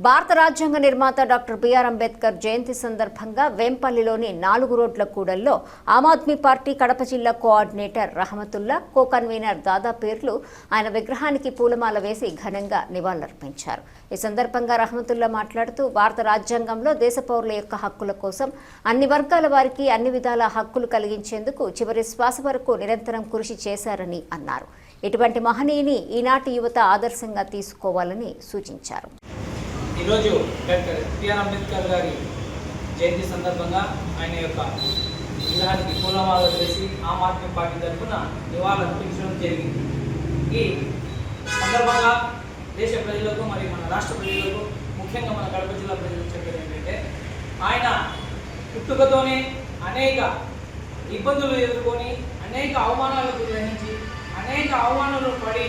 భారత రాజ్యాంగ నిర్మాత డాక్టర్ బిఆర్ అంబేద్కర్ జయంతి సందర్భంగా వేంపల్లిలోని 4 రోడ్ల కూడల్లో ఆమ్ ఆద్మీ పార్టీ కడప జిల్లా కోఆర్డినేటర్ రహమతుల్లా, కో కన్వీనర్ దాదా పేర్లు ఆయన విగ్రహానికి పూలమాల వేసి ఘనంగా నివాళులర్పించారు. ఈ సందర్భంగా రహమతుల్లా మాట్లాడుతూ భారత రాజ్యాంగంలో దేశ పౌరుల యొక్క హక్కుల కోసం అన్ని వర్గాల వారికి అన్ని విధాల హక్కులు కలిగించేందుకు చివరి శ్వాస వరకు నిరంతరం కృషి చేశారని అన్నారు. ఇటువంటి మహనీయుని ఈనాటి యువత ఆదర్శంగా తీసుకోవాలని సూచించారు. ఈరోజు డాక్టర్ బిఆర్ అంబేద్కర్ గారి జయంతి సందర్భంగా ఆయన యొక్క విగ్రహానికి పూలమాలలు వేసి ఆమ్ ఆద్మీ పార్టీ తరఫున నివాళులర్పించడం జరిగింది. ఈ సందర్భంగా దేశ ప్రజలకు మరియు మన రాష్ట్ర ప్రజలకు, ముఖ్యంగా మన కడప జిల్లా ప్రజలకు చెప్పేది ఏంటంటే, ఆయన పుట్టుకతోనే అనేక ఇబ్బందులు ఎదుర్కొని, అనేక అవమానాలకు గ్రహించి, అనేక అవమానాలు పడి,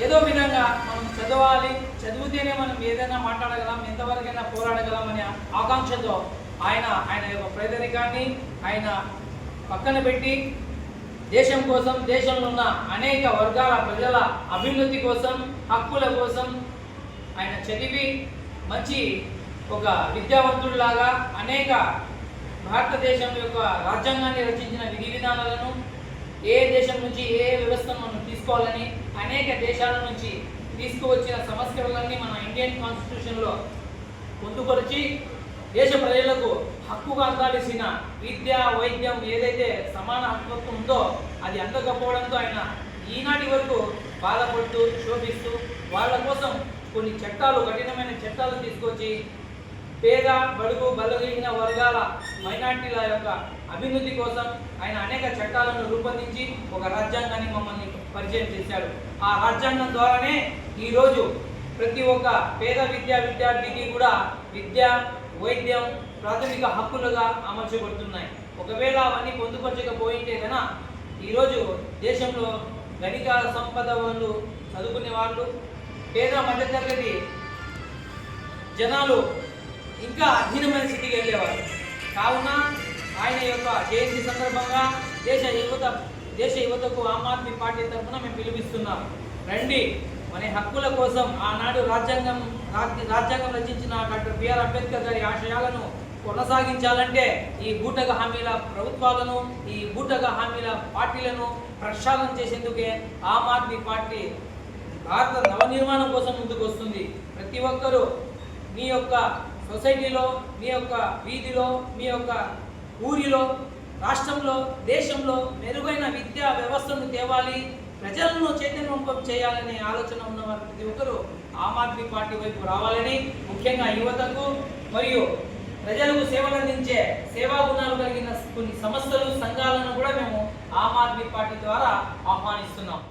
ఏదో విధంగా మనం చదవాలి, చదివితేనే మనం ఏదైనా మాట్లాడగలం, ఎంతవరకైనా పోరాడగలం అనే ఆకాంక్షతో ఆయన యొక్క పేదరికాన్ని ఆయన పక్కన పెట్టి దేశం కోసం, దేశంలో ఉన్న అనేక వర్గాల ప్రజల అభ్యున్నతి కోసం, హక్కుల కోసం ఆయన చదివి మంచి ఒక విద్యావంతుడిలాగా అనేక భారతదేశం యొక్క రాజ్యాంగాన్ని రచించిన విధి విధానాలను, ఏ దేశం నుంచి ఏ వ్యవస్థను మనం తీసుకోవాలని, అనేక దేశాల నుంచి తీసుకువచ్చిన సంస్కరణలన్నీ మన ఇండియన్ కాన్స్టిట్యూషన్లో పొందుపరిచి దేశ ప్రజలకు హక్కుగా అందాల్సిన విద్య, వైద్యం ఏదైతే సమాన హక్కుత్వం ఉందో అది అందకపోవడంతో ఆయన ఈనాటి వరకు బాధపడుతూ, శోభిస్తూ వాళ్ళ కోసం కొన్ని చట్టాలు, కఠినమైన చట్టాలు తీసుకొచ్చి పేద, బడుగు, బలహీన వర్గాల మైనార్టీల యొక్క అభివృద్ధి కోసం ఆయన అనేక చట్టాలను రూపొందించి ఒక రాజ్యాంగాన్ని మమ్మల్ని పరిచయం చేశాడు. ఆ రాజ్యాంగం ద్వారానే ఈరోజు ప్రతి ఒక్క పేద విద్యార్థికి కూడా విద్య, వైద్యం ప్రాథమిక హక్కులుగా అమర్చబడుతున్నాయి. ఒకవేళ అవన్నీ పొందుపరచకపోయింటే కనుక ఈరోజు దేశంలో గణిక సంపద వాళ్ళు, చదువుకునే వాళ్ళు, పేద మధ్యతరగతి జనాలు ఇంకా అధీనమైన స్థితికి వెళ్ళేవారు. కావున ఆయన యొక్క జయంతి సందర్భంగా దేశ యువతకు ఆమ్ ఆద్మీ పార్టీ తరఫున మేము పిలుపిస్తున్నాం. రండి, మన హక్కుల కోసం ఆనాడు రాజ్యాంగం రచించిన డాక్టర్ బిఆర్ అంబేద్కర్ గారి ఆశయాలను కొనసాగించాలంటే ఈ బూటక హామీల ప్రభుత్వాలను, ఈ బూటక హామీల పార్టీలను ప్రక్షాళన చేసేందుకే ఆమ్ ఆద్మీ పార్టీ భారత నవనిర్మాణం కోసం ముందుకు వస్తుంది. ప్రతి ఒక్కరూ మీ యొక్క సొసైటీలో, మీ యొక్క వీధిలో, మీ యొక్క ఊరిలో, రాష్ట్రంలో, దేశంలో మెరుగైన విద్యా వ్యవస్థను తేవాలి, ప్రజలను చైతన్యవంతం చేయాలనే ఆలోచన ఉన్నవారు ప్రతి ఒక్కరూ ఆమ్ ఆద్మీ పార్టీ వైపు రావాలని, ముఖ్యంగా యువతకు మరియు ప్రజలకు సేవలు అందించే సేవా గుణాలు కలిగిన కొన్ని సంస్థలు, సంఘాలను కూడా మేము ఆమ్ ఆద్మీ పార్టీ ద్వారా ఆహ్వానిస్తున్నాం.